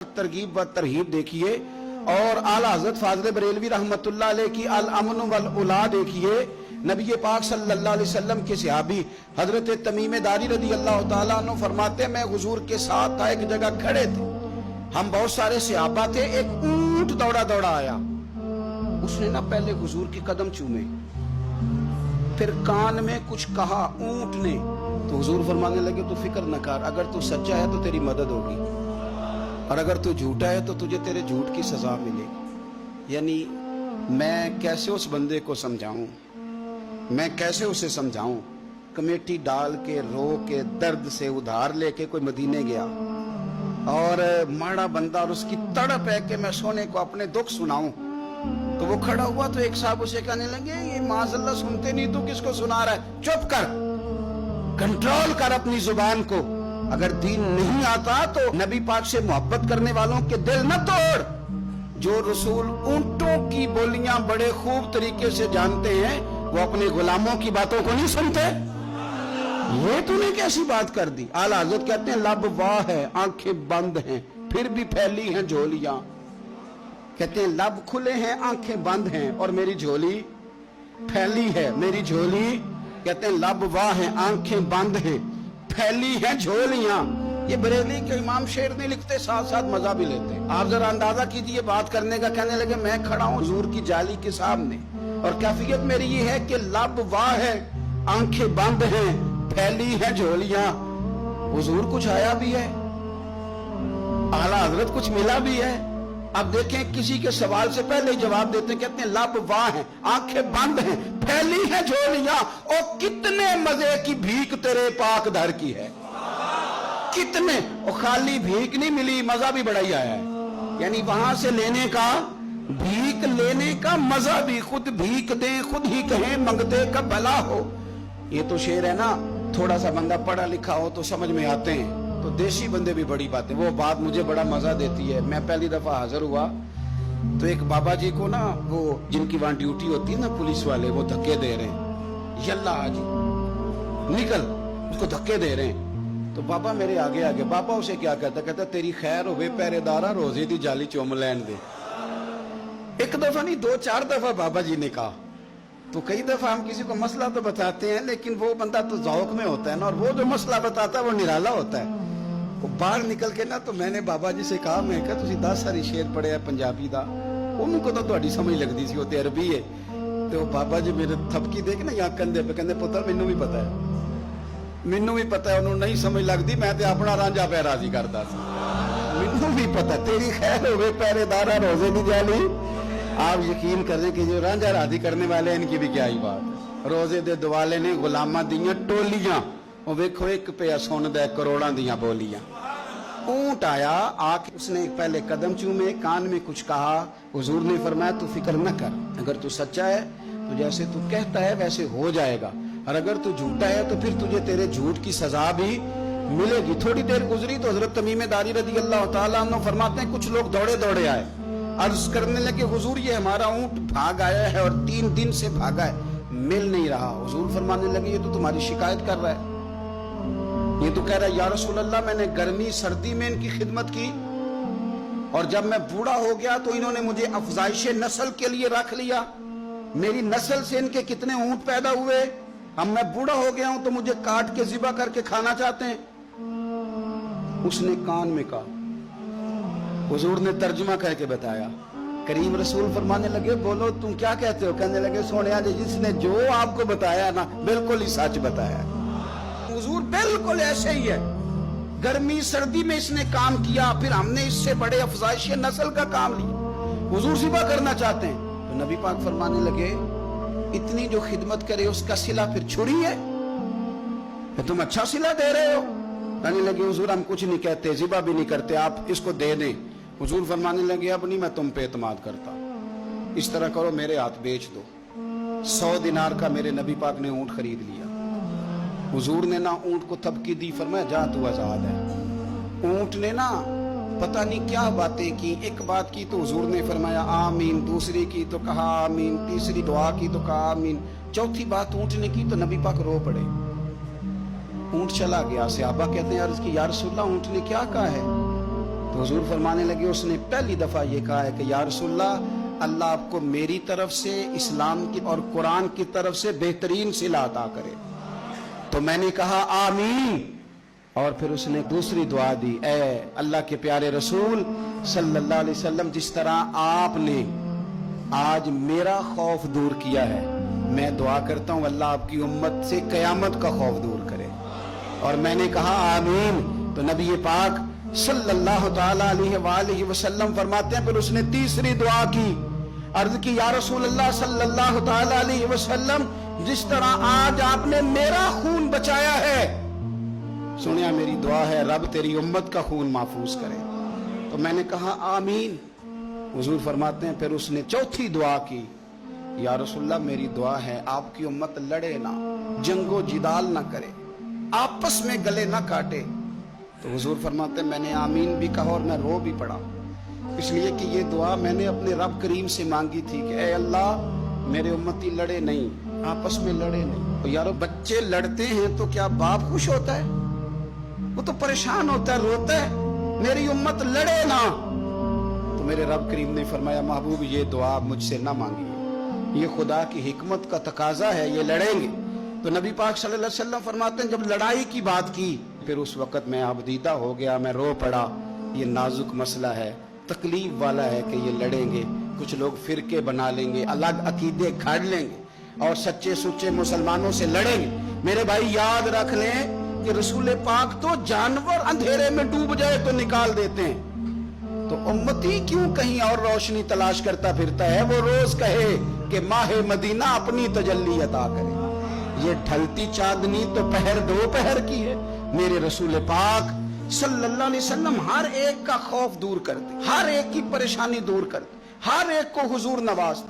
तरगीब व तरहीब देखिए, और आला हज़रत फाज़िल बरेलवी रहमतुल्लाह अलैह की अल अमन वल उला देखिए। नबी पाक सल्लल्लाहु अलैहि वसल्लम के सहाबी हजरत तमीम दारी रदी अल्लाह ताला अन्हु फरमाते, मैं हुजूर के साथ था, एक जगह खड़े थे, हम बहुत सारे सहाबा थे, एक ऊंट दौड़ा दौड़ा आया, उसने ना पहले हुजूर के कदम चूमे, फिर कान में कुछ कहा ऊंट ने, तो हुजूर फरमाने लगे तू फिक्र न कर, अगर तू सच्चा है तो तेरी मदद होगी, और अगर तू झूठा है तो तुझे तेरे झूठ की सजा मिलेगी। यानी मैं कैसे उस बंदे को समझाऊं, मैं कैसे उसे समझाऊं, कमेटी डाल के रो के दर्द से उधार लेके कोई मदीने गया और माड़ा बंदा, और उसकी तड़प है कि मैं सोने को अपने दुख सुनाऊं, तो वो खड़ा हुआ तो एक साहब उसे कहने लगे ये माज़अल्लाह सुनते नहीं, तू किसको सुना रहा है, चुप कर, कंट्रोल कर अपनी जुबान को, अगर दीन नहीं आता तो नबी पाक से मोहब्बत करने वालों के दिल न तोड़। जो रसूल ऊंटों की बोलियां बड़े खूब तरीके से जानते हैं, वो अपने गुलामों की बातों को नहीं सुनते। ये तूने कैसी बात कर दी। आला हज़रत कहते हैं लब वाह है, आंखें बंद हैं, फिर भी फैली हैं झोलियां। कहते हैं लब खुले हैं, आंखें बंद हैं, और मेरी झोली फैली है, मेरी झोली। कहते हैं लब वाह है, आंखें बंद हैं, फैली है झोलियां। ये बरेली के इमाम शेर नहीं लिखते, साथ साथ मजा भी लेते। आप जरा अंदाजा कीजिए बात करने का। कहने लगे मैं खड़ा हूं हुजूर की जाली के सामने, और कैफियत मेरी ये है कि लब वाह है, आंखें बंद हैं, फैली है झोलियां। हुजूर कुछ आया भी है, आला हजरत कुछ मिला भी है। अब देखें किसी के सवाल से पहले ही जवाब देते हैं, कहते हैं लब वाह है, आंखें बंद हैं, फैली है झोलियां, और कितने मजे की भीख तेरे पाक दर की है, कितने। और खाली भीख नहीं मिली, मजा भी बड़ा ही आया है। यानी वहां से लेने का, भीख लेने का मजा भी, खुद भीख दे खुद ही कहें मंगते का भला हो। ये तो शेर है ना, थोड़ा सा बंदा पढ़ा लिखा हो तो समझ में आते हैं, तो देशी बंदे भी बड़ी बातें, वो बात मुझे बड़ा मजा देती है। मैं पहली दफा हाजिर हुआ तो एक बाबा जी को ना, वो जिनकी वहां ड्यूटी होती है ना पुलिस वाले, वो धक्के दे रहे हैं, यल्ला आज निकल, उसको धक्के दे रहे हैं। तो बाबा मेरे आगे आगे, बाबा उसे क्या कहता, कहता तेरी खैर होवे पहरेदारा, रोजे दी जाली चुम लैन दे। एक दफा नहीं, 2-4 दफा बाबा जी ने कहा। तो कई दफा हम किसी को मसला तो बताते हैं, लेकिन वो बंदा तो ज़ौक में होता है ना, और वो जो मसला बताता है वो निराला होता है। वो बाहर निकल के ना, तो मैंने बाबा जी से कहा, मैं कहा तुसी 10 सारी शेर पढ़े है पंजाबी दा, उनको तो तुहाडी समझ लगदी सी, वो ते अरबी है। तो बाबा जी मेरे थपकी देख ना यहाँ कंधे पे, कहंदे पुत्र मैनू भी पता है, मैनू भी पता है, उन्होंने नहीं समझ लगदी, मैं ते अपना रांझा पे राजी करदा सी, मैनू भी पता। तेरी खैर होवे पहरेदारा, रोजे दी जाली। आप यकीन करें कि जो रांझा राजी करने वाले हैं, इनकी भी क्या ही बात है। रोजे दे दुआले ने गुलामा दियां टोलियां, वो वेखो एक पे सुनदा करोड़ां दियां बोलियां। ऊंट आया, आके उसने पहले कदम चूमे, कान में कुछ कहा। हुजूर ने फरमाया तू फिक्र न कर, अगर तू सच्चा है तो जैसे तू कहता है वैसे हो जाएगा, और अगर तू झूठा है तो फिर तुझे तेरे झूठ की सजा भी मिलेगी। थोड़ी देर गुजरी तो हजरत तमीम दारी रदी अल्लाह ताला अन्हु फरमाते हैं कुछ लोग दौड़े दौड़े आए, अर्ज करने लगे हुजूर ये हमारा ऊंट भाग आया है, और 3 दिन से भागा है, मिल नहीं रहा। हुजूर फरमाने लगे ये तो तुम्हारी शिकायत कर रहा है, ये तो कह रहा है या रसूल अल्लाह मैंने गर्मी सर्दी में इनकी खिदमत की, और जब मैं बूढ़ा हो गया तो इन्होंने मुझे अफजाइश नस्ल के लिए रख लिया, मेरी नस्ल से इनके कितने ऊंट पैदा हुए, अब मैं बूढ़ा हो गया हूं तो मुझे काट के ज़िबा करके खाना चाहते हैं। उसने कान में कहा, हुजूर ने तर्जुमा करके बताया। करीम रसूल फरमाने लगे बोलो तुम क्या कहते हो। कहने लगे सोनिया जी जिसने जो आपको बताया ना बिल्कुल ही सच बताया। हुजूर बिल्कुल ऐसे ही है, गर्मी सर्दी में इसने काम किया, फिर हमने इससे बड़े अफजाइश नस्ल का काम लिया, हुजूर ज़िबा करना चाहते हैं। तो नबी पाक फरमाने लगे इतनी जो खिदमत करे उसका सिला फिर छुड़ी है, तुम अच्छा सिला दे रहे हो। कहने लगे हुजूर हम कुछ नहीं कहते, ज़िबा भी नहीं करते, आप इसको दे दें। हुजूर फरमाने लगे अब नहीं मैं तुम पे एतमाद करता, इस तरह करो मेरे हाथ बेच दो। 100 दिनार का मेरे नबी पाक ने ऊंट खरीद लिया। हुजूर ने ना ऊंट को थपकी दी, फरमाया जा तू आजाद है। ऊंट ने ना पता नहीं क्या बातें की, एक बात की तो हुजूर ने फरमाया आमीन, दूसरी की तो कहा आमीन, तीसरी दुआ की तो कहा आमीन, चौथी बात ऊंट ने की तो नबी पाक रो पड़े। ऊंट चला गया। सहाबा कहते हैं यार इसकी या रसूलल्लाह ऊंट ने क्या कहा है। تو حضور فرمانے لگے اس نے پہلی دفعہ یہ کہا ہے کہ یا رسول اللہ، اللہ آپ کو میری طرف سے، اسلام کی اور قرآن کی طرف سے بہترین صلہ عطا کرے۔ تو میں نے کہا آمین، اور پھر اس نے دوسری دعا دی، اے اللہ کے پیارے رسول صلی اللہ علیہ وسلم، جس طرح آپ نے آج میرا خوف دور کیا ہے، میں دعا کرتا ہوں اللہ آپ کی امت سے قیامت کا خوف دور کرے۔ اور میں نے کہا آمین۔ تو نبی پاک صلی اللہ تعالی علیہ وآلہ وسلم فرماتے ہیں پھر اس نے تیسری دعا کی، عرض کی یا رسول اللہ صلی اللہ تعالی علیہ وسلم، جس طرح آج آپ نے میرا خون بچایا ہے، سنیا میری دعا ہے رب تیری امت کا خون محفوظ کرے۔ تو میں نے کہا آمین۔ حضور فرماتے ہیں پھر اس نے چوتھی دعا کی، یا رسول اللہ میری دعا ہے آپ کی امت لڑے نہ، جنگ و جدال نہ کرے، آپس میں گلے نہ کاٹے۔ تو حضور فرماتے ہیں میں نے آمین بھی کہا اور میں رو بھی پڑا، اس لیے کہ یہ دعا میں نے اپنے رب کریم سے مانگی تھی کہ اے اللہ میرے امتی لڑے نہیں، آپس میں لڑے نہیں۔ تو یارو بچے لڑتے ہیں تو کیا باپ خوش ہوتا ہے؟ وہ تو پریشان ہوتا ہے، روتا ہے، میری امت لڑے نہ۔ تو میرے رب کریم نے فرمایا محبوب یہ دعا مجھ سے نہ مانگیے، یہ خدا کی حکمت کا تقاضا ہے، یہ لڑیں گے۔ تو نبی پاک صلی اللہ علیہ وسلم فرماتے ہیں جب لڑائی کی بات کی پھر اس وقت میں آبدیدہ ہو گیا، میں رو پڑا۔ یہ نازک مسئلہ ہے، تکلیف والا ہے کہ یہ لڑیں گے، کچھ لوگ فرقے بنا لیں گے، الگ عقیدے گھڑ لیں گے اور سچے سچے مسلمانوں سے لڑیں گے۔ میرے بھائی یاد رکھ لیں کہ رسول پاک تو جانور اندھیرے میں ڈوب جائے تو نکال دیتے ہیں، تو امتی کیوں کہیں اور روشنی تلاش کرتا پھرتا ہے؟ وہ روز کہے کہ ماہ مدینہ اپنی تجلی عطا کرے۔ یہ ڈھلتی چاندنی تو پہر دوپہر کی ہے۔ میرے رسول پاک صلی اللہ علیہ وسلم ہر ایک کا خوف دور کرتے، ہر ایک کی پریشانی دور کرتے، ہر ایک کو حضور نوازتے۔